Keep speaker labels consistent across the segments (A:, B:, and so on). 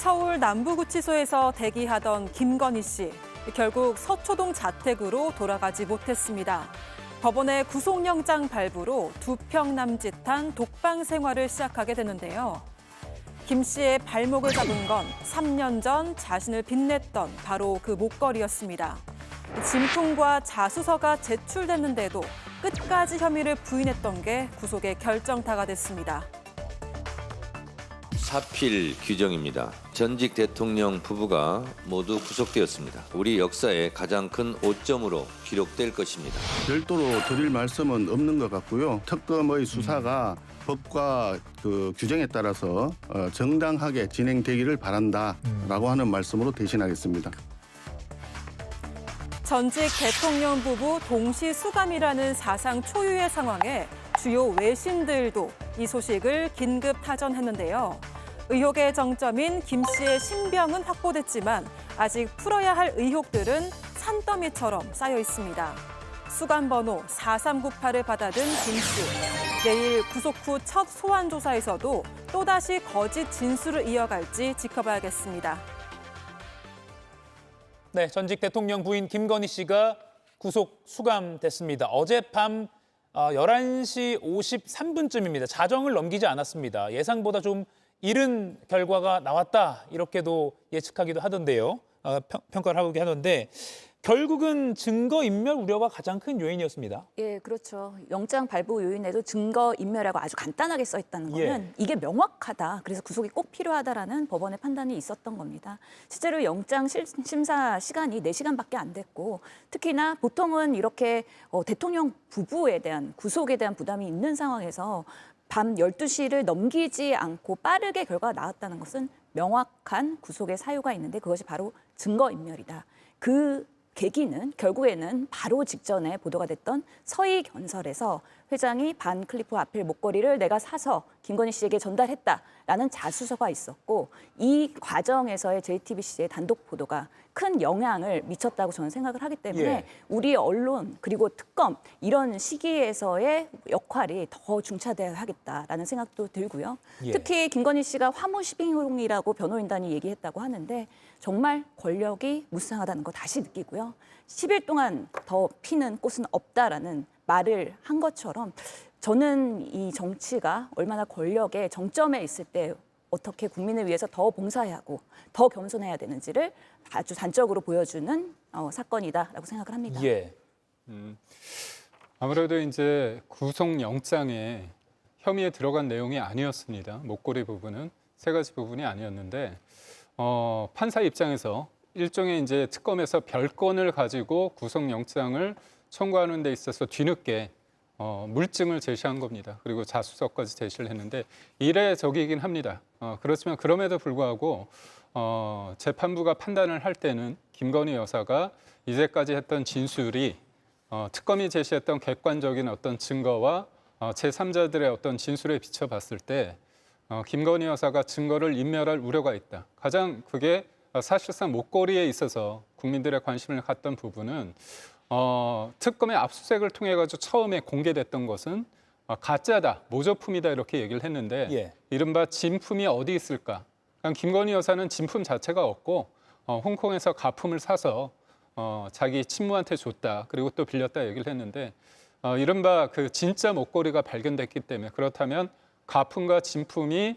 A: 서울 남부구치소에서 대기하던 김건희 씨. 결국 서초동 자택으로 돌아가지 못했습니다. 법원의 구속영장 발부로 2평 남짓한 독방 생활을 시작하게 되는데요. 김 씨의 발목을 잡은 건 3년 전 자신을 빛냈던 바로 그 목걸이였습니다. 진품과 자수서가 제출됐는데도 끝까지 혐의를 부인했던 게 구속의 결정타가 됐습니다.
B: 사필 규정입니다. 전직 대통령 부부가 모두 구속되었습니다. 우리 역사의 가장 큰 오점으로 기록될 것입니다.
C: 별도로 드릴 말씀은 없는 것 같고요. 특검의 수사가 법과 그 규정에 따라서 정당하게 진행되기를 바란다라고 하는 말씀으로 대신하겠습니다.
A: 전직 대통령 부부 동시 수감이라는 사상 초유의 상황에 주요 외신들도 이 소식을 긴급 타전했는데요. 의혹의 정점인 김 씨의 신병은 확보됐지만 아직 풀어야 할 의혹들은 산더미처럼 쌓여 있습니다. 수감번호 4398을 받아든 김 씨. 내일 구속 후 첫 소환 조사에서도 또다시 거짓 진술을 이어갈지 지켜봐야겠습니다.
D: 네, 전직 대통령 부인 김건희 씨가 구속 수감됐습니다. 어젯밤 11시 53분쯤입니다. 자정을 넘기지 않았습니다. 예상보다 좀 이른 결과가 나왔다 이렇게도 예측하기도 하던데요. 평가를 하고 하던데 결국은 증거인멸 우려가 가장 큰 요인이었습니다.
E: 예, 그렇죠. 영장 발부 요인에도 증거인멸이라고 아주 간단하게 써 있다는 거는 이게 명확하다. 그래서 구속이 꼭 필요하다라는 법원의 판단이 있었던 겁니다. 실제로 영장 심사 시간이 4시간밖에 안 됐고 특히나 보통은 이렇게 대통령 부부에 대한 구속에 대한 부담이 있는 상황에서 밤 12시를 넘기지 않고 빠르게 결과가 나왔다는 것은 명확한 구속의 사유가 있는데 그것이 바로 증거인멸이다. 그 계기는 결국에는 바로 직전에 보도가 됐던 서희견설에서 회장이 반 클리프 아필 목걸이를 내가 사서 김건희 씨에게 전달했다라는 자수서가 있었고 이 과정에서의 JTBC의 단독 보도가 큰 영향을 미쳤다고 저는 생각을 하기 때문에 우리 언론 그리고 특검 이런 시기에서의 역할이 더 중차돼야 하겠다라는 생각도 들고요. 특히 김건희 씨가 화무시빙이라고 변호인단이 얘기했다고 하는데 정말 권력이 무쌍하다는 거 다시 느끼고요. 10일 동안 더 피는 꽃은 없다라는 말을 한 것처럼 저는 이 정치가 얼마나 권력의 정점에 있을 때 어떻게 국민을 위해서 더 봉사해야 하고 더 겸손해야 되는지를 아주 단적으로 보여주는 사건이다라고 생각을 합니다.
F: 아무래도 이제 구속영장에 혐의에 들어간 내용이 아니었습니다. 목걸이 부분은 3가지 부분이 아니었는데 판사 입장에서 일종의 이제 특검에서 별건을 가지고 구속영장을 청구하는 데 있어서 뒤늦게 물증을 제시한 겁니다. 그리고 자수서까지 제시를 했는데 이례적이긴 합니다. 그렇지만 그럼에도 불구하고 재판부가 판단을 할 때는 김건희 여사가 이제까지 했던 진술이 특검이 제시했던 객관적인 어떤 증거와 제3자들의 어떤 진술에 비춰봤을 때 김건희 여사가 증거를 인멸할 우려가 있다. 가장 그게 사실상 목걸이에 있어서 국민들의 관심을 갖던 부분은 특검의 압수수색을 통해 가지고 처음에 공개됐던 것은 가짜다, 모조품이다 이렇게 얘기를 했는데 이른바 진품이 어디 있을까? 그러니까 김건희 여사는 진품 자체가 없고 홍콩에서 가품을 사서 자기 친모한테 줬다. 그리고 또 빌렸다 얘기를 했는데 이른바 그 진짜 목걸이가 발견됐기 때문에 그렇다면 가품과 진품이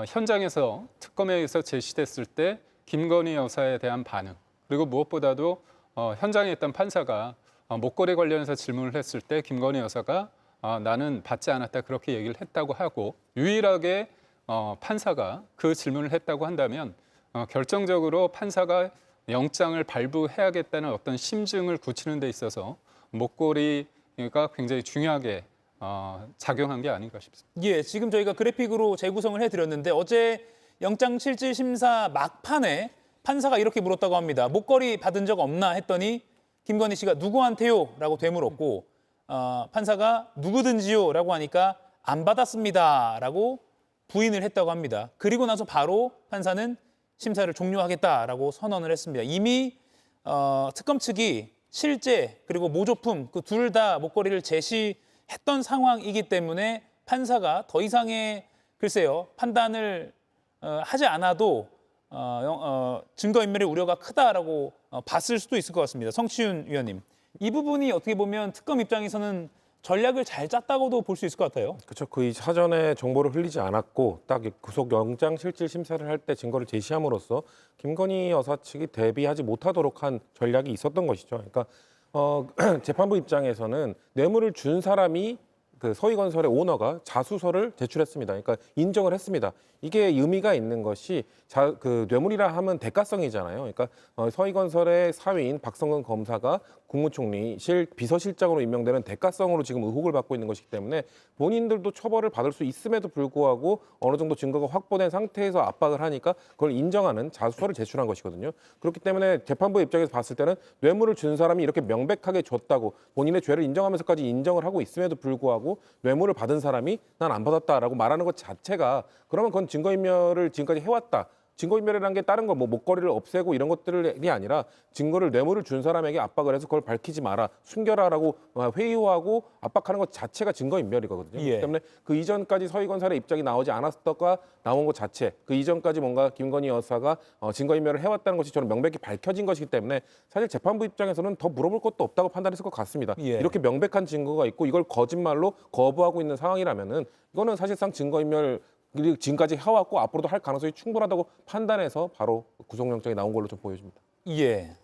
F: 현장에서 특검에 의해서 제시됐을 때 김건희 여사에 대한 반응 그리고 무엇보다도 현장에 있던 판사가 목걸이 관련해서 질문을 했을 때 김건희 여사가 나는 받지 않았다 그렇게 얘기를 했다고 하고 유일하게 판사가 그 질문을 했다고 한다면 결정적으로 판사가 영장을 발부해야겠다는 어떤 심증을 굳히는 데 있어서 목걸이가 굉장히 중요하게 작용한 게 아닌가 싶습니다.
D: 지금 저희가 그래픽으로 재구성을 해드렸는데 어제 영장실질심사 막판에 판사가 이렇게 물었다고 합니다. 목걸이 받은 적 없나 했더니 김건희 씨가 누구한테요? 라고 되물었고 판사가 누구든지요? 라고 하니까 안 받았습니다. 라고 부인을 했다고 합니다. 그리고 나서 바로 판사는 심사를 종료하겠다라고 선언을 했습니다. 이미 특검 측이 실제 그리고 모조품 그 둘 다 목걸이를 제시했던 상황이기 때문에 판사가 더 이상의 글쎄요 판단을 하지 않아도 증거인멸의 우려가 크다라고 봤을 수도 있을 것 같습니다. 성치윤 위원님, 이 부분이 어떻게 보면 특검 입장에서는 전략을 잘 짰다고도 볼 수 있을 것 같아요.
G: 그렇죠. 그 사전에 정보를 흘리지 않았고 딱 구속영장 실질 심사를 할 때 증거를 제시함으로써 김건희 여사 측이 대비하지 못하도록 한 전략이 있었던 것이죠. 그러니까 재판부 입장에서는 뇌물을 준 사람이 그 서희건설의 오너가 자수서를 제출했습니다. 그러니까 인정을 했습니다. 이게 의미가 있는 것이 그 뇌물이라 하면 대가성이잖아요. 그러니까 서희건설의 사위인 박성근 검사가 국무총리실 비서실장으로 임명되는 대가성으로 지금 의혹을 받고 있는 것이기 때문에 본인들도 처벌을 받을 수 있음에도 불구하고 어느 정도 증거가 확보된 상태에서 압박을 하니까 그걸 인정하는 자수서를 제출한 것이거든요. 그렇기 때문에 재판부 입장에서 봤을 때는 뇌물을 준 사람이 이렇게 명백하게 줬다고 본인의 죄를 인정하면서까지 인정을 하고 있음에도 불구하고 뇌물을 받은 사람이 난 안 받았다라고 말하는 것 자체가 그러면 그건 증거인멸을 지금까지 해왔다. 증거인멸이라는 게 다른 거 뭐 목걸이를 없애고 이런 것들이 아니라 증거를 뇌물을 준 사람에게 압박을 해서 그걸 밝히지 마라, 숨겨라라고 회유하고 압박하는 것 자체가 증거인멸이거든요.
D: 예.
G: 그렇기 때문에 그 이전까지 서희건설의 입장이 나오지 않았다가 나온 것 자체, 그 이전까지 뭔가 김건희 여사가 증거인멸을 해왔다는 것이 저는 명백히 밝혀진 것이기 때문에 사실 재판부 입장에서는 더 물어볼 것도 없다고 판단했을 것 같습니다.
D: 예.
G: 이렇게 명백한 증거가 있고 이걸 거짓말로 거부하고 있는 상황이라면은 이거는 사실상 증거인멸 지금까지 해왔고 앞으로도 할 가능성이 충분하다고 판단해서 바로 구속영장이 나온 걸로 좀 보여집니다.
D: 예.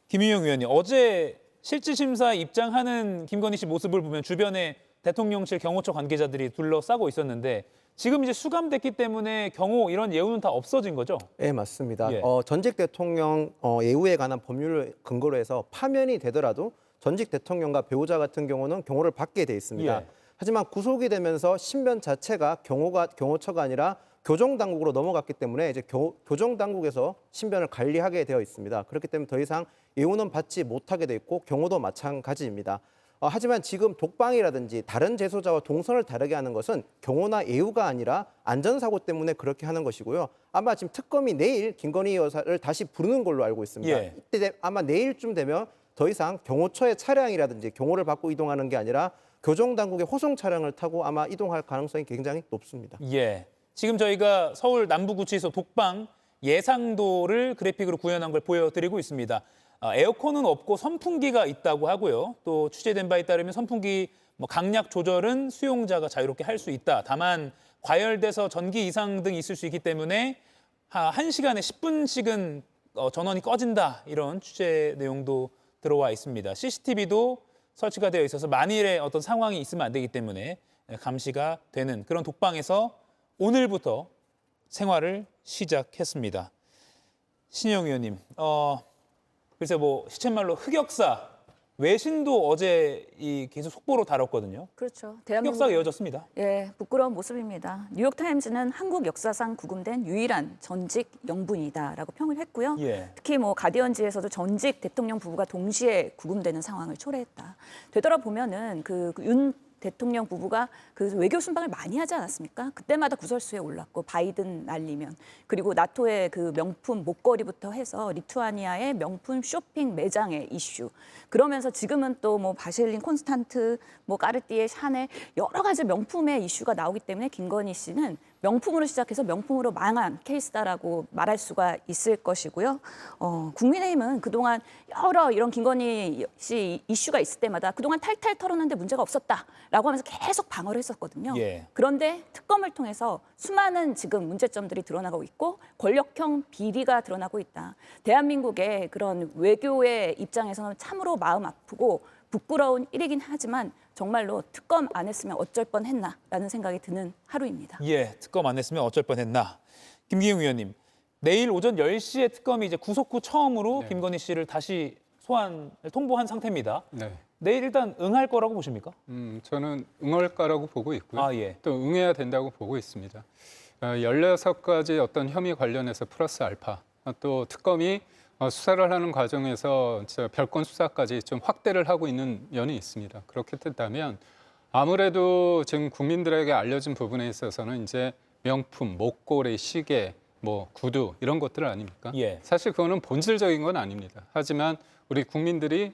D: 김윤영 위원님, 어제 실질심사 입장하는 김건희 씨 모습을 보면 주변에 대통령실 경호처 관계자들이 둘러싸고 있었는데 지금 이제 수감됐기 때문에 경호 이런 예우는 다 없어진 거죠?
H: 네, 맞습니다.
D: 예.
H: 전직 대통령 예우에 관한 법률을 근거로 해서 파면이 되더라도 전직 대통령과 배우자 같은 경우는 경호를 받게 돼 있습니다.
D: 예.
H: 하지만 구속이 되면서 신변 자체가 경호처가 아니라 교정당국으로 넘어갔기 때문에 이제 교정당국에서 신변을 관리하게 되어 있습니다. 그렇기 때문에 더 이상 예우는 받지 못하게 돼 있고 경호도 마찬가지입니다. 하지만 지금 독방이라든지 다른 재소자와 동선을 다르게 하는 것은 경호나 예우가 아니라 안전사고 때문에 그렇게 하는 것이고요. 아마 지금 특검이 내일 김건희 여사를 다시 부르는 걸로 알고 있습니다.
D: 예.
H: 이때 아마 내일쯤 되면 더 이상 경호처의 차량이라든지 경호를 받고 이동하는 게 아니라 교정당국의 호송 차량을 타고 아마 이동할 가능성이 굉장히 높습니다.
D: 예. 지금 저희가 서울 남부구치소 독방 예상도를 그래픽으로 구현한 걸 보여드리고 있습니다. 에어컨은 없고 선풍기가 있다고 하고요. 또 취재된 바에 따르면 선풍기 강약 조절은 수용자가 자유롭게 할 수 있다. 다만 과열돼서 전기 이상 등이 있을 수 있기 때문에 1시간에 10분씩은 전원이 꺼진다. 이런 취재 내용도 들어와 있습니다. CCTV도 설치가 되어 있어서 만일에 어떤 상황이 있으면 안 되기 때문에 감시가 되는 그런 독방에서 오늘부터 생활을 시작했습니다. 신영 위원님, 글쎄 시쳇말로 흑역사, 외신도 어제 계속 속보로 다뤘거든요.
E: 그렇죠.
D: 흑역사가 이어졌습니다.
E: 예, 부끄러운 모습입니다. 뉴욕타임즈는 한국 역사상 구금된 유일한 전직 영분이다라고 평을 했고요.
D: 예.
E: 특히 가디언지에서도 전직 대통령 부부가 동시에 구금되는 상황을 초래했다. 되돌아보면은 윤 대통령 부부가 그 외교 순방을 많이 하지 않았습니까? 그때마다 구설수에 올랐고 바이든 날리면 그리고 나토의 그 명품 목걸이부터 해서 리투아니아의 명품 쇼핑 매장의 이슈 그러면서 지금은 또 바실린 콘스탄트 까르띠에 샤넬 여러 가지 명품의 이슈가 나오기 때문에 김건희 씨는 명품으로 시작해서 명품으로 망한 케이스다라고 말할 수가 있을 것이고요. 국민의힘은 그동안 여러 이런 김건희 씨 이슈가 있을 때마다 그동안 탈탈 털었는데 문제가 없었다라고 하면서 계속 방어를 했었거든요.
D: 예.
E: 그런데 특검을 통해서 수많은 지금 문제점들이 드러나고 있고 권력형 비리가 드러나고 있다. 대한민국의 그런 외교의 입장에서는 참으로 마음 아프고 부끄러운 일이긴 하지만 정말로 특검 안 했으면 어쩔 뻔했나라는 생각이 드는 하루입니다.
D: 예, 특검 안 했으면 어쩔 뻔했나. 김기웅 위원님, 내일 오전 10시에 특검이 이제 구속 후 처음으로
F: 네.
D: 김건희 씨를 다시 소환을 통보한 상태입니다.
F: 네.
D: 내일 일단 응할 거라고 보십니까?
F: 저는 응할까라고 보고 있고요.
D: 예.
F: 또 응해야 된다고 보고 있습니다. 16가지 어떤 혐의 관련해서 플러스 알파, 또 특검이 수사를 하는 과정에서 별건 수사까지 좀 확대를 하고 있는 면이 있습니다. 그렇게 된다면 아무래도 지금 국민들에게 알려진 부분에 있어서는 이제 명품, 목걸이, 시계, 구두 이런 것들 아닙니까?
D: 예.
F: 사실 그거는 본질적인 건 아닙니다. 하지만 우리 국민들이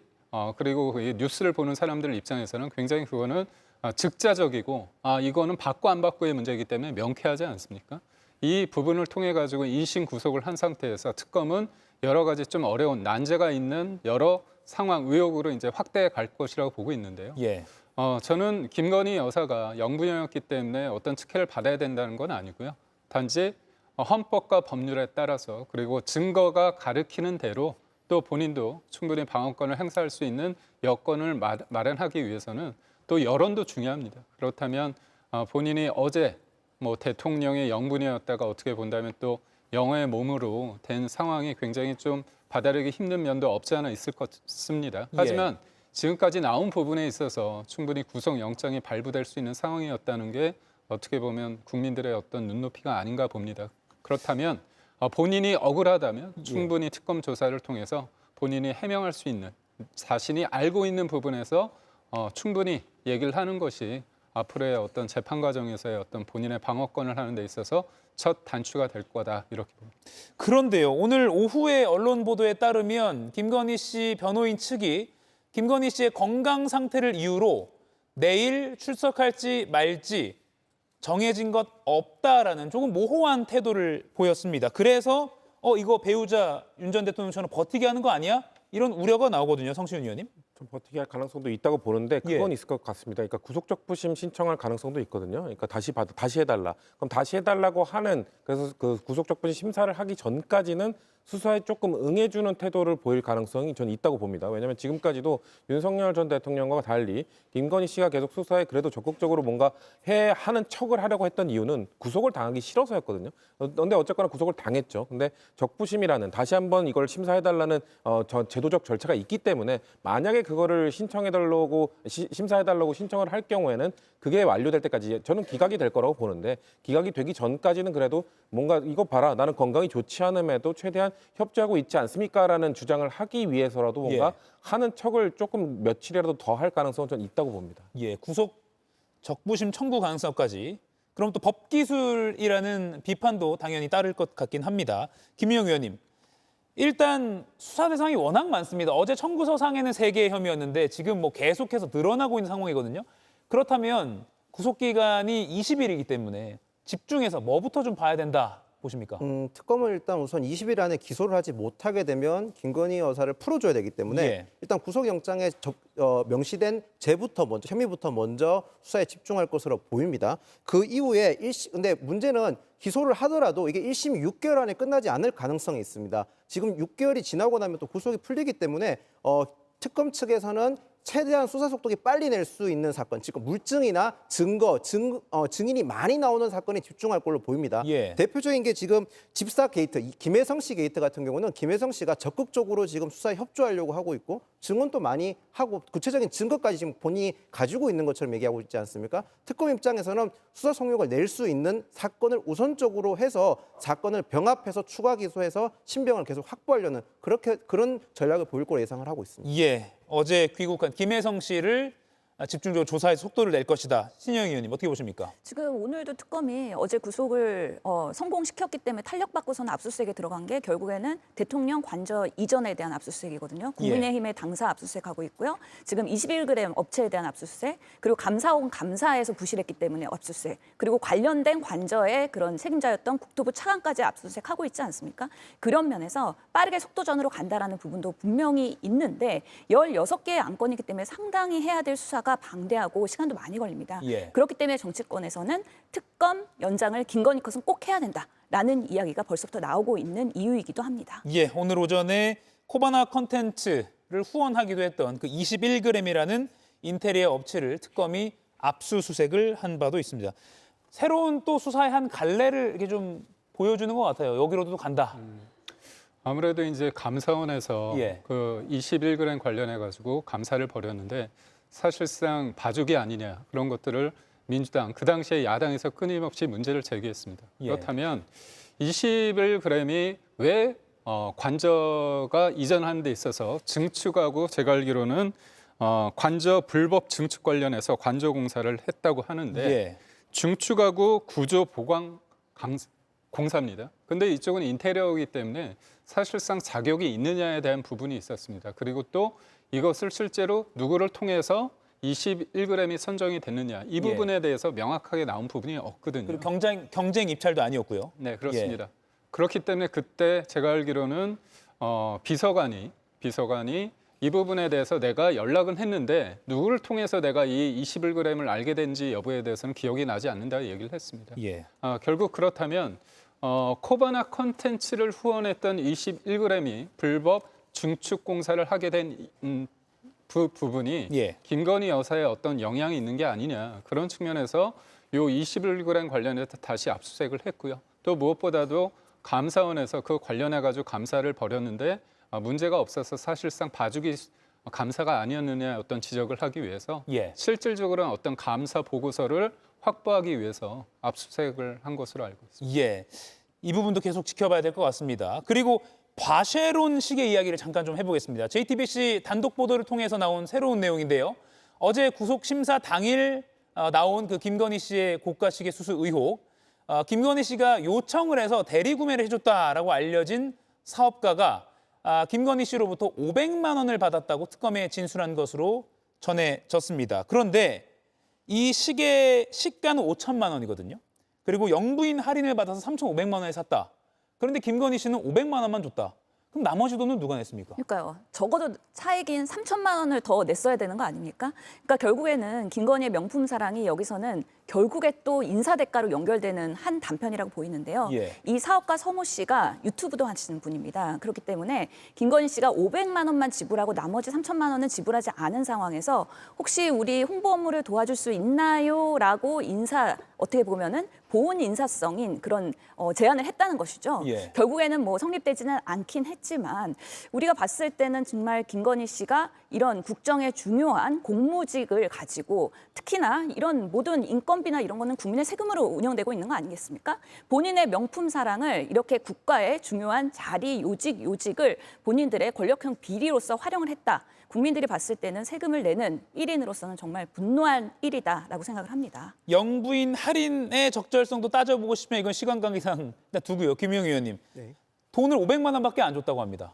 F: 그리고 이 뉴스를 보는 사람들 입장에서는 굉장히 그거는 즉자적이고 이거는 받고 안 받고의 문제이기 때문에 명쾌하지 않습니까? 이 부분을 통해 가지고 2심 구속을 한 상태에서 특검은 여러 가지 좀 어려운 난제가 있는 여러 상황 의혹으로 이제 확대해 갈 것이라고 보고 있는데요.
D: 예.
F: 저는 김건희 여사가 영부인이었기 때문에 어떤 특혜를 받아야 된다는 건 아니고요. 단지 헌법과 법률에 따라서 그리고 증거가 가리키는 대로 또 본인도 충분히 방어권을 행사할 수 있는 여건을 마련하기 위해서는 또 여론도 중요합니다. 그렇다면 본인이 어제 뭐 대통령의 영부인이었다가 어떻게 본다면 또 영어의 몸으로 된 상황이 굉장히 좀 받아들이기 힘든 면도 없지 않아 있을 것 같습니다. 하지만 지금까지 나온 부분에 있어서 충분히 구속영장이 발부될 수 있는 상황이었다는 게 어떻게 보면 국민들의 어떤 눈높이가 아닌가 봅니다. 그렇다면 본인이 억울하다면 충분히 특검 조사를 통해서 본인이 해명할 수 있는 자신이 알고 있는 부분에서 충분히 얘기를 하는 것이 앞으로의 어떤 재판 과정에서의 어떤 본인의 방어권을 하는 데 있어서 첫 단추가 될 거다 이렇게 봅니다.
D: 그런데요. 오늘 오후에 언론 보도에 따르면 김건희 씨 변호인 측이 김건희 씨의 건강 상태를 이유로 내일 출석할지 말지 정해진 것 없다라는 조금 모호한 태도를 보였습니다. 그래서 이거 배우자 윤 전 대통령처럼 버티게 하는 거 아니야? 이런 우려가 나오거든요. 성시윤 의원님.
G: 좀 버티게 할 가능성도 있다고 보는데 그건 있을 것 같습니다. 그러니까 구속적부심 신청할 가능성도 있거든요. 그러니까 다시 해달라. 그럼 다시 해달라고 하는 그래서 그 구속적부심 심사를 하기 전까지는 수사에 조금 응해주는 태도를 보일 가능성이 저는 있다고 봅니다. 왜냐하면 지금까지도 윤석열 전 대통령과 달리 김건희 씨가 계속 수사에 그래도 적극적으로 뭔가 하는 척을 하려고 했던 이유는 구속을 당하기 싫어서였거든요. 그런데 어쨌거나 구속을 당했죠. 근데 적부심이라는 다시 한번 이걸 심사해달라는 제도적 절차가 있기 때문에 만약에 그거를 신청해달라고 심사해달라고 신청을 할 경우에는 그게 완료될 때까지 저는 기각이 될 거라고 보는데 기각이 되기 전까지는 그래도 뭔가 이거 봐라 나는 건강이 좋지 않음에도 최대한 협조하고 있지 않습니까라는 주장을 하기 위해서라도 뭔가 하는 척을 조금 며칠이라도 더 할 가능성은 저는 있다고 봅니다.
D: 예, 구속 적부심 청구 가능성까지. 그럼 또 법기술이라는 비판도 당연히 따를 것 같긴 합니다. 김민영 의원님. 일단 수사 대상이 워낙 많습니다. 어제 청구서상에는 3개의 혐의였는데 지금 뭐 계속해서 늘어나고 있는 상황이거든요. 그렇다면 구속기간이 20일이기 때문에 집중해서 뭐부터 좀 봐야 된다 보십니까?
H: 특검은 일단 우선 20일 안에 기소를 하지 못하게 되면 김건희 여사를 풀어줘야 되기 때문에 일단 구속영장에 명시된 혐의부터 먼저 수사에 집중할 것으로 보입니다. 그 이후에 근데 문제는 기소를 하더라도 이게 1심 6개월 안에 끝나지 않을 가능성이 있습니다. 지금 6개월이 지나고 나면 또 구속이 풀리기 때문에 특검 측에서는 최대한 수사 속도가 빨리 낼 수 있는 사건, 즉 물증이나 증인이 많이 나오는 사건에 집중할 걸로 보입니다. 대표적인 게 지금 집사 게이트, 김혜성 씨 게이트 같은 경우는 김혜성 씨가 적극적으로 지금 수사에 협조하려고 하고 있고 증언도 많이 하고 구체적인 증거까지 지금 본인이 가지고 있는 것처럼 얘기하고 있지 않습니까? 특검 입장에서는 수사 속력을 낼 수 있는 사건을 우선적으로 해서 사건을 병합해서 추가 기소해서 신병을 계속 확보하려는 그런 전략을 보일 거로 예상을 하고 있습니다.
D: 어제 귀국한 김혜성 씨를 집중적으로 조사해서 속도를 낼 것이다. 신영 의원님 어떻게 보십니까?
E: 지금 오늘도 특검이 어제 구속을 성공시켰기 때문에 탄력받고서는 압수수색에 들어간 게 결국에는 대통령 관저 이전에 대한 압수수색이거든요. 국민의힘의 당사 압수수색하고 있고요. 지금 21g 업체에 대한 압수수색, 그리고 감사원 감사에서 부실했기 때문에 압수수색, 그리고 관련된 관저의 그런 책임자였던 국토부 차관까지 압수수색하고 있지 않습니까? 그런 면에서 빠르게 속도전으로 간다라는 부분도 분명히 있는데 16개의 안건이기 때문에 상당히 해야 될 수사가 방대하고 시간도 많이 걸립니다. 그렇기 때문에 정치권에서는 특검 연장을 김건희 컷은 꼭 해야 된다라는 이야기가 벌써부터 나오고 있는 이유이기도 합니다.
D: 오늘 오전에 코바나 컨텐츠를 후원하기도 했던 그 21g이라는 인테리어 업체를 특검이 압수수색을 한 바도 있습니다. 새로운 또 수사의 한 갈래를 이렇게 좀 보여주는 것 같아요. 여기로도 간다.
F: 아무래도 이제 감사원에서 그 21g 관련해 가지고 감사를 벌였는데 사실상 봐주기 아니냐 그런 것들을 민주당 그 당시에 야당에서 끊임없이 문제를 제기했습니다. 그렇다면 21g이 왜 관저가 이전하는 데 있어서 증축하고 제가 알기로는 관저 불법 증축 관련해서 관저 공사를 했다고 하는데 증축하고 구조 보강 공사입니다. 근데 이쪽은 인테리어이기 때문에 사실상 자격이 있느냐에 대한 부분이 있었습니다. 그리고 또 이것을 실제로 누구를 통해서 21g이 선정이 됐느냐 이 부분에 대해서 명확하게 나온 부분이 없거든요.
D: 그리고 경쟁 입찰도 아니었고요.
F: 네, 그렇습니다. 그렇기 때문에 그때 제가 알기로는 비서관이 이 부분에 대해서 내가 연락은 했는데 누구를 통해서 내가 이 21g을 알게 된지 여부에 대해서는 기억이 나지 않는다 얘기를 했습니다.
D: 예.
F: 결국 그렇다면 코바나 컨텐츠를 후원했던 21g이 불법 중축 공사를 하게 된 부분이
D: 예.
F: 김건희 여사의 어떤 영향이 있는 게 아니냐 그런 측면에서 요 21g 관련해서 다시 압수수색을 했고요. 또 무엇보다도 감사원에서 그 관련해 가지고 감사를 벌였는데 문제가 없어서 사실상 봐주기 감사가 아니었느냐 어떤 지적을 하기 위해서
D: 예.
F: 실질적으로는 어떤 감사 보고서를 확보하기 위해서 압수수색을 한 것으로 알고 있습니다.
D: 예. 이 부분도 계속 지켜봐야 될 것 같습니다. 그리고 과쉐론식의 이야기를 잠깐 좀 해보겠습니다. JTBC 단독 보도를 통해서 나온 새로운 내용인데요. 어제 구속 심사 당일 나온 그 김건희 씨의 고가 시계 수수 의혹. 김건희 씨가 요청을 해서 대리 구매를 해줬다라고 알려진 사업가가 김건희 씨로부터 500만 원을 받았다고 특검에 진술한 것으로 전해졌습니다. 그런데 이 시계 시가는 5천만 원이거든요. 그리고 영부인 할인을 받아서 3,500만 원에 샀다. 그런데 김건희 씨는 500만 원만 줬다. 그럼 나머지 돈은 누가 냈습니까?
E: 그러니까요. 적어도 차액인 3천만 원을 더 냈어야 되는 거 아닙니까? 그러니까 결국에는 김건희의 명품 사랑이 여기서는 결국에 또 인사 대가로 연결되는 한 단편이라고 보이는데요.
D: 예.
E: 이 사업가 서모 씨가 유튜브도 하시는 분입니다. 그렇기 때문에 김건희 씨가 500만 원만 지불하고 나머지 3천만 원은 지불하지 않은 상황에서 혹시 우리 홍보 업무를 도와줄 수 있나요? 라고 어떻게 보면은 보온 인사성인 그런 제안을 했다는 것이죠.
D: 예.
E: 결국에는 뭐 성립되지는 않긴 했지만 우리가 봤을 때는 정말 김건희 씨가 이런 국정의 중요한 공무직을 가지고 특히나 이런 모든 인건비나 이런 거는 국민의 세금으로 운영되고 있는 거 아니겠습니까? 본인의 명품 사랑을 이렇게 국가의 중요한 자리, 요직을 본인들의 권력형 비리로서 활용을 했다. 국민들이 봤을 때는 세금을 내는 1인으로서는 정말 분노한 일이다라고 생각을 합니다.
D: 영부인 할인의 적절성도 따져보고 싶으면 이건 시간 관계상 일단 두고요. 김용 의원님.
H: 네.
D: 돈을 500만 원밖에 안 줬다고 합니다.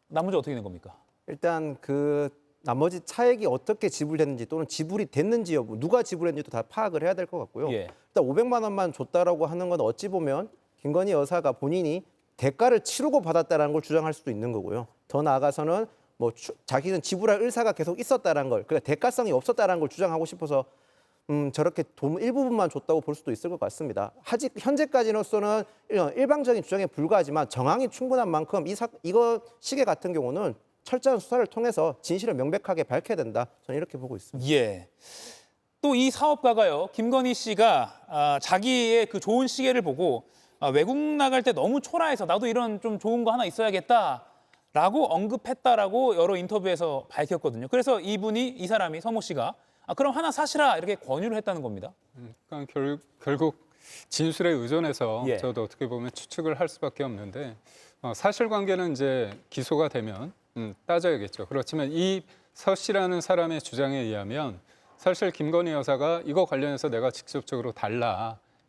D: 나머지 어떻게 된 겁니까?
H: 일단 그 나머지 차액이 어떻게 지불됐는지 또는 지불이 됐는지 여부, 누가 지불했는지도 다 파악을 해야 될 것 같고요.
D: 예.
H: 일단 500만 원만 줬다라고 하는 건 어찌 보면 김건희 여사가 본인이 대가를 치르고 받았다라는 걸 주장할 수도 있는 거고요. 더 나아가서는 뭐 자기는 지불할 의사가 계속 있었다라는 걸, 그러니까 대가성이 없었다라는 걸 주장하고 싶어서 저렇게 돈 일부분만 줬다고 볼 수도 있을 것 같습니다. 현재까지로서는 일방적인 주장에 불과하지만 정황이 충분한 만큼 이거 시계 같은 경우는 철저한 수사를 통해서 진실을 명백하게 밝혀야 된다. 저는 이렇게 보고 있습니다.
D: 예. 또 이 사업가가요. 김건희 씨가 자기의 그 좋은 시계를 보고 외국 나갈 때 너무 초라해서 나도 이런 좀 좋은 거 하나 있어야겠다라고 언급했다라고 여러 인터뷰에서 밝혔거든요. 그래서 이 사람이 서모 씨가 그럼 하나 사시라 이렇게 권유를 했다는 겁니다.
F: 그러니까 결국 진술에 의존해서
D: 예.
F: 저도 어떻게 보면 추측을 할 수밖에 없는데 사실관계는 이제 기소가 되면 따져야겠죠. 그렇지만 이 서 씨라는 사람의 주장에 의하면 사실 김건희 여사가 이거 관련해서 내가 직접적으로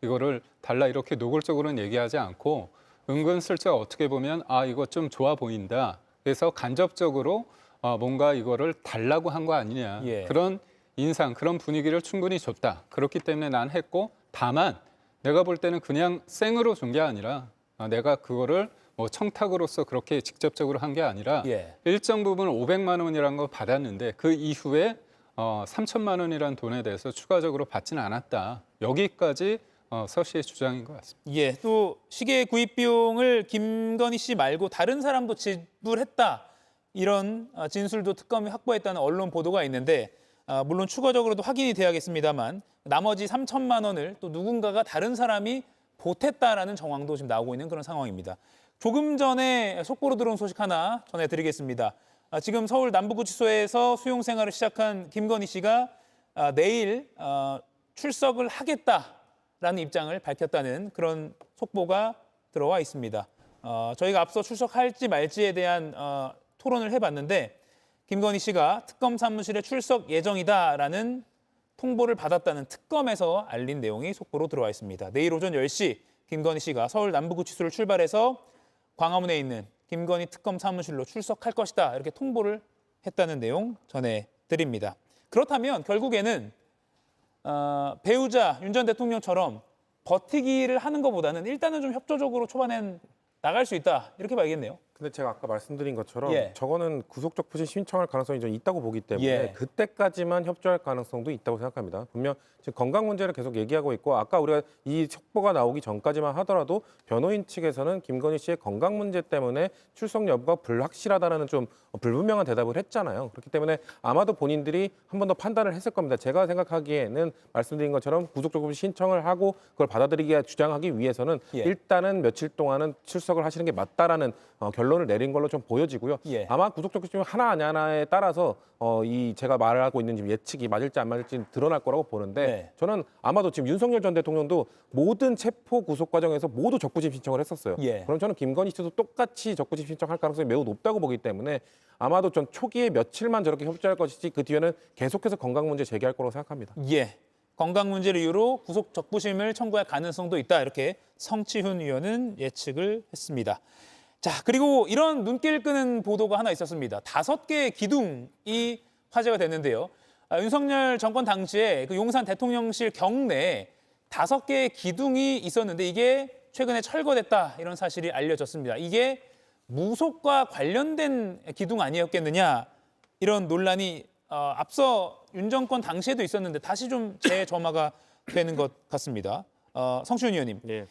F: 이거를 달라 이렇게 노골적으로는 얘기하지 않고 은근슬쩍 어떻게 보면 이거 좀 좋아 보인다. 그래서 간접적으로 뭔가 이거를 달라고 한 거 아니냐.
D: 예.
F: 그런 인상, 그런 분위기를 충분히 줬다. 그렇기 때문에 난 했고 다만 내가 볼 때는 그냥 생으로 준 게 아니라 내가 그거를 뭐 청탁으로서 그렇게 직접적으로 한 게 아니라
D: 예.
F: 일정 부분 500만 원이라는 걸 받았는데 그 이후에 3천만 원이라는 돈에 대해서 추가적으로 받지는 않았다. 여기까지 서 씨의 주장인 것 같습니다.
D: 예. 또 시계 구입 비용을 김건희 씨 말고 다른 사람도 지불했다. 이런 진술도 특검이 확보했다는 언론 보도가 있는데 물론 추가적으로도 확인이 돼야겠습니다만 나머지 3천만 원을 또 누군가가 다른 사람이 보탰다라는 정황도 지금 나오고 있는 그런 상황입니다. 조금 전에 속보로 들어온 소식 하나 전해드리겠습니다. 지금 서울 남부구치소에서 수용 생활을 시작한 김건희 씨가 내일 출석을 하겠다라는 입장을 밝혔다는 그런 속보가 들어와 있습니다. 저희가 앞서 출석할지 말지에 대한 토론을 해봤는데 김건희 씨가 특검 사무실에 출석 예정이다라는 통보를 받았다는 특검에서 알린 내용이 속보로 들어와 있습니다. 내일 오전 10시 김건희 씨가 서울 남부구치소를 출발해서 광화문에 있는 김건희 특검 사무실로 출석할 것이다. 이렇게 통보를 했다는 내용 전해드립니다. 그렇다면 결국에는 배우자 윤 전 대통령처럼 버티기를 하는 것보다는 일단은 좀 협조적으로 초반엔 나갈 수 있다 이렇게 봐야겠네요.
G: 근데 제가 아까 말씀드린 것처럼
D: 예.
G: 저거는 구속적 부심 신청할 가능성이 좀 있다고 보기 때문에
D: 예.
G: 그때까지만 협조할 가능성도 있다고 생각합니다. 분명 지금 건강 문제를 계속 얘기하고 있고 아까 우리가 이 속보가 나오기 전까지만 하더라도 변호인 측에서는 김건희 씨의 건강 문제 때문에 출석 여부가 불확실하다는 좀 불분명한 대답을 했잖아요. 그렇기 때문에 아마도 본인들이 한 번 더 판단을 했을 겁니다. 제가 생각하기에는 말씀드린 것처럼 구속적 부심 신청을 하고 그걸 받아들이게 주장하기 위해서는
D: 예.
G: 일단은 며칠 동안은 출석을 하시는 게 맞다라는 결론을 내린 걸로 좀 보여지고요.
D: 예.
G: 아마 구속적 부심 하나 아니하나에 따라서 이 제가 말하고 있는 지금 예측이 맞을지 안 맞을지 드러날 거라고 보는데
D: 네.
G: 저는 아마도 지금 윤석열 전 대통령도 모든 체포 구속 과정에서 모두 적부심 신청을 했었어요.
D: 예.
G: 그럼 저는 김건희 씨도 똑같이 적부심 신청할 가능성이 매우 높다고 보기 때문에 아마도 전 초기에 며칠만 저렇게 협조할 것이지 그 뒤에는 계속해서 건강 문제 제기할 거라고 생각합니다.
D: 예. 건강 문제를 이유로 구속 적부심을 청구할 가능성도 있다. 이렇게 성치훈 의원은 예측을 했습니다. 자, 그리고 이런 눈길 끄는 보도가 하나 있었습니다. 5개의 기둥이 화제가 됐는데요. 윤석열 정권 당시에 그 용산 대통령실 경내에 5개의 기둥이 있었는데 이게 최근에 철거됐다 이런 사실이 알려졌습니다. 이게 무속과 관련된 기둥 아니었겠느냐 이런 논란이 앞서 윤 정권 당시에도 있었는데 다시 좀 재점화가 되는 것 같습니다. 성시훈 의원님,
G: 예.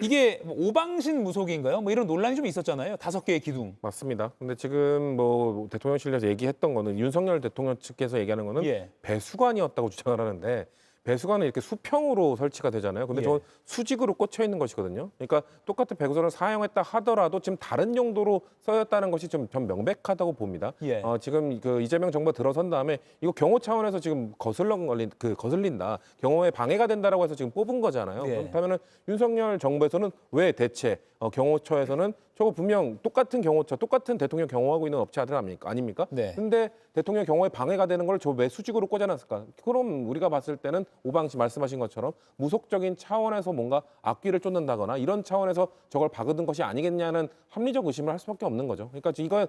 D: 이게 뭐 오방신 무속인가요? 뭐 이런 논란이 좀 있었잖아요. 5개의 기둥.
G: 맞습니다. 근데 지금 뭐 대통령실에서 얘기했던 거는 윤석열 대통령 측에서 얘기하는 거는
D: 예.
G: 배수관이었다고 주장을 하는데 배수관은 이렇게 수평으로 설치가 되잖아요. 근데
D: 예.
G: 저건 수직으로 꽂혀 있는 것이거든요. 그러니까 똑같은 배수관을 사용했다 하더라도 지금 다른 용도로 쓰였다는 것이 좀 명백하다고 봅니다.
D: 예.
G: 지금 그 이재명 정부가 들어선 다음에 이거 경호 차원에서 지금 거슬린다. 경호에 방해가 된다라고 해서 지금 뽑은 거잖아요.
D: 예.
G: 그렇다면은 윤석열 정부에서는 왜 대체 경호처에서는 저거 분명 똑같은 경호처, 똑같은 대통령 경호하고 있는 업체들 아닙니까?
D: 네.
G: 근데 대통령 경호에 방해가 되는 걸 저 왜 수직으로 꽂아놨을까? 그럼 우리가 봤을 때는 오방시 말씀하신 것처럼 무속적인 차원에서 뭔가 악귀를 쫓는다거나 이런 차원에서 저걸 박아둔 것이 아니겠냐는 합리적 의심을 할 수밖에 없는 거죠. 그러니까 이거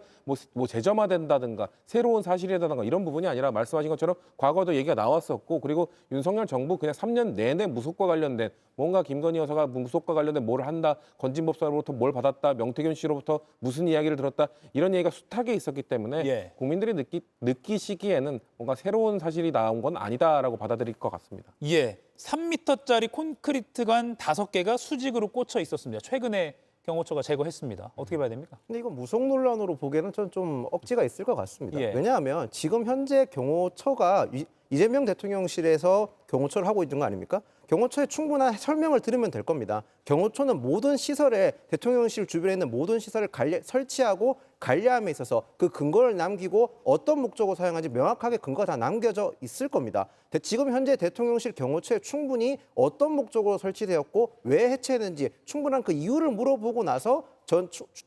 G: 뭐 재점화된다든가 새로운 사실이라든가 이런 부분이 아니라 말씀하신 것처럼 과거에도 얘기가 나왔었고 그리고 윤석열 정부 그냥 3년 내내 무속과 관련된 뭔가 김건희 여사가 무속과 관련된 뭘 한다, 건진법사로부터 뭘 받았다, 명태균 씨로부터 무슨 이야기를 들었다 이런 얘기가 숱하게 있었기 때문에
D: 예.
G: 국민들이 느끼시기에는 뭔가 새로운 사실이 나온 건 아니다라고 받아들일 것 같습니다.
D: 예. 3m짜리 콘크리트관 5개가 수직으로 꽂혀 있었습니다. 최근에 경호처가 제거했습니다. 어떻게 봐야 됩니까?
H: 근데 이거 무속 논란으로 보기에는 좀 억지가 있을 것 같습니다.
D: 예.
H: 왜냐하면 지금 현재 경호처가 이재명 대통령실에서 경호처를 하고 있는 거 아닙니까? 경호처에 충분한 설명을 들으면 될 겁니다. 경호처는 모든 시설에 대통령실 주변에 있는 모든 시설을 설치하고 관리함에 있어서 그 근거를 남기고 어떤 목적으로 사용하는지 명확하게 근거가 다 남겨져 있을 겁니다. 지금 현재 대통령실 경호처에 충분히 어떤 목적으로 설치되었고 왜 해체했는지 충분한 그 이유를 물어보고 나서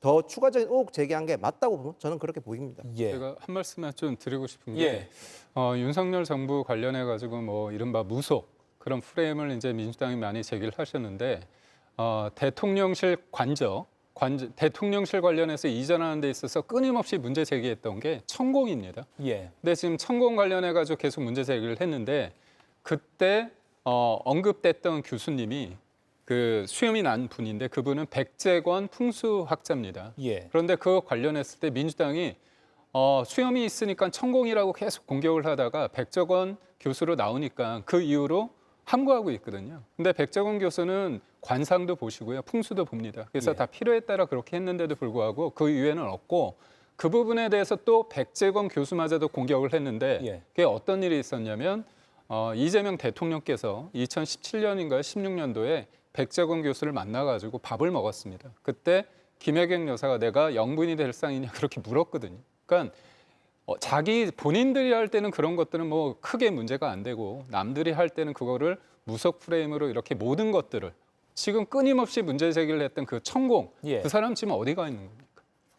H: 더 추가적인 의혹 제기한 게 맞다고 저는 그렇게 보입니다.
D: 예.
F: 제가 한 말씀만 좀 드리고 싶은
D: 예.
F: 게 윤석열 정부 관련해 가지고 뭐 이른바 무속 그런 프레임을 이제 민주당이 많이 제기를 하셨는데 대통령실 대통령실 관련해서 이전하는 데 있어서 끊임없이 문제 제기했던 게 천공입니다.
D: 예.
F: 근데 지금 천공 관련해 가지고 계속 문제 제기를 했는데 그때 언급됐던 교수님이 그 수염이 난 분인데 그분은 백재권 풍수학자입니다.
D: 예.
F: 그런데 그거 관련했을 때 민주당이 수염이 있으니까 천공이라고 계속 공격을 하다가 백재권 교수로 나오니까 그 이후로 함구하고 있거든요. 근데 백재권 교수는 관상도 보시고요, 풍수도 봅니다. 그래서
D: 예.
F: 다 필요에 따라 그렇게 했는데도 불구하고 그 이유에는 없고 그 부분에 대해서 또 백재권 교수마저도 공격을 했는데
D: 예.
F: 그게 어떤 일이 있었냐면 이재명 대통령께서 2017년인가요, 16년도에 백재권 교수를 만나가지고 밥을 먹었습니다. 그때 김혜경 여사가 내가 영분이 될 상이냐 그렇게 물었거든요. 그러니까 자기 본인들이 할 때는 그런 것들은 뭐 크게 문제가 안 되고 남들이 할 때는 그거를 무속 프레임으로 이렇게 모든 것들을 지금 끊임없이 문제 제기를 했던 그 천공
D: 예.
F: 그 사람 지금 어디 가 있는 겁니까?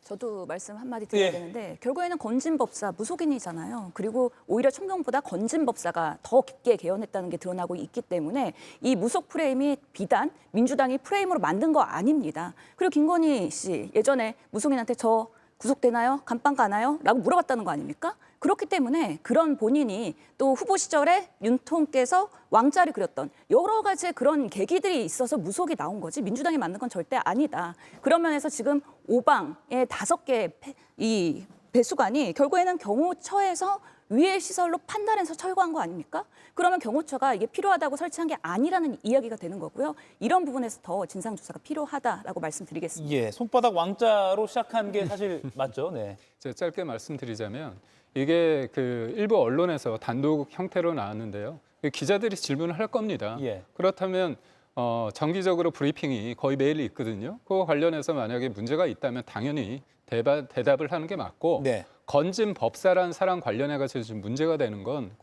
E: 저도 말씀 한마디 드려야
D: 예.
E: 되는데 결국에는 건진법사 무속인이잖아요. 그리고 오히려 천경보다 건진법사가 더 깊게 개연했다는 게 드러나고 있기 때문에 이 무속 프레임이 비단 민주당이 프레임으로 만든 거 아닙니다. 그리고 김건희 씨 예전에 무속인한테 저 구속되나요? 감방 가나요? 라고 물어봤다는 거 아닙니까? 그렇기 때문에 그런 본인이 또 후보 시절에 윤통께서 왕자를 그렸던 여러 가지 그런 계기들이 있어서 무속이 나온 거지 민주당이 만든 건 절대 아니다. 그런 면에서 지금 5방의 5개의 이 배수관이 결국에는 경호처에서 위의 시설로 판단해서 철거한 거 아닙니까? 그러면 경호처가 이게 필요하다고 설치한 게 아니라는 이야기가 되는 거고요. 이런 부분에서 더 진상조사가 필요하다라고 말씀드리겠습니다.
D: 예, 손바닥 왕자로 시작한 게 사실 맞죠? 네.
F: 제가 짧게 말씀드리자면 이게 그 일부 언론에서 단독 형태로 나왔는데요. 기자들이 질문을 할 겁니다.
D: 예.
F: 그렇다면 정기적으로 브리핑이 거의 매일 있거든요. 그거 관련해서 만약에 문제가 있다면 당연히 대답을 하는 게 맞고
D: 네.
F: 건진 법사라는 사람 관련해 가지고 지금 문제가 되는 건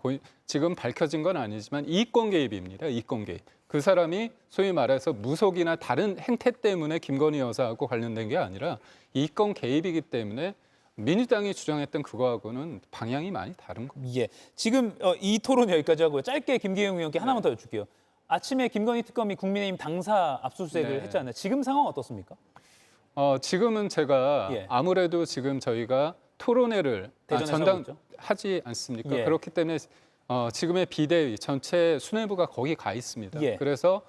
F: 지금 밝혀진 건 아니지만 이권 개입입니다. 이권 개입. 그 사람이 소위 말해서 무속이나 다른 행태 때문에 김건희 여사하고 관련된 게 아니라 이권 개입이기 때문에 민주당이 주장했던 그거하고는 방향이 많이 다른 겁니다.
D: 예. 지금 이 토론 여기까지 하고요. 짧게 김기현 의원께 하나만 더 여쭐게요. 아침에 김건희 특검이 국민의힘 당사 압수수색을
F: 네.
D: 했잖아요. 지금 상황 어떻습니까?
F: 지금은 제가
D: 예.
F: 아무래도 지금 저희가 토론회를
D: 대전에서 하고 있죠.
F: 전당하지 않습니까?
D: 예.
F: 그렇기 때문에 지금의 비대위 전체 수뇌부가 거기 가 있습니다.
D: 예.
F: 그래서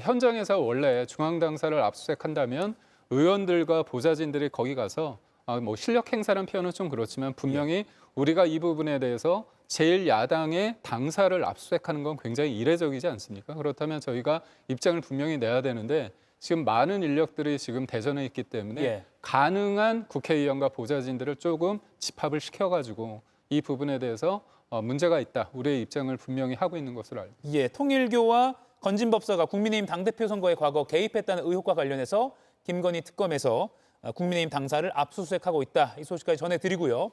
F: 현장에서 원래 중앙당사를 압수수색한다면 의원들과 보좌진들이 거기 가서 뭐 실력 행사라는 표현은 좀 그렇지만 분명히 우리가 이 부분에 대해서 제1야당의 당사를 압수수색하는 건 굉장히 이례적이지 않습니까? 그렇다면 저희가 입장을 분명히 내야 되는데 지금 많은 인력들이 지금 대전에 있기 때문에
D: 예.
F: 가능한 국회의원과 보좌진들을 조금 집합을 시켜가지고 이 부분에 대해서 문제가 있다. 우리의 입장을 분명히 하고 있는 것으로 알고 있습니다.
D: 예, 통일교와 건진법사가 국민의힘 당대표 선거에 과거 개입했다는 의혹과 관련해서 김건희 특검에서 국민의힘 당사를 압수수색하고 있다. 이 소식까지 전해드리고요.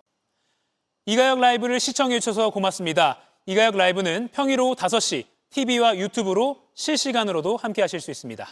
D: 이가혁 라이브를 시청해 주셔서 고맙습니다. 이가혁 라이브는 평일 오후 5시 TV와 유튜브로 실시간으로도 함께 하실 수 있습니다.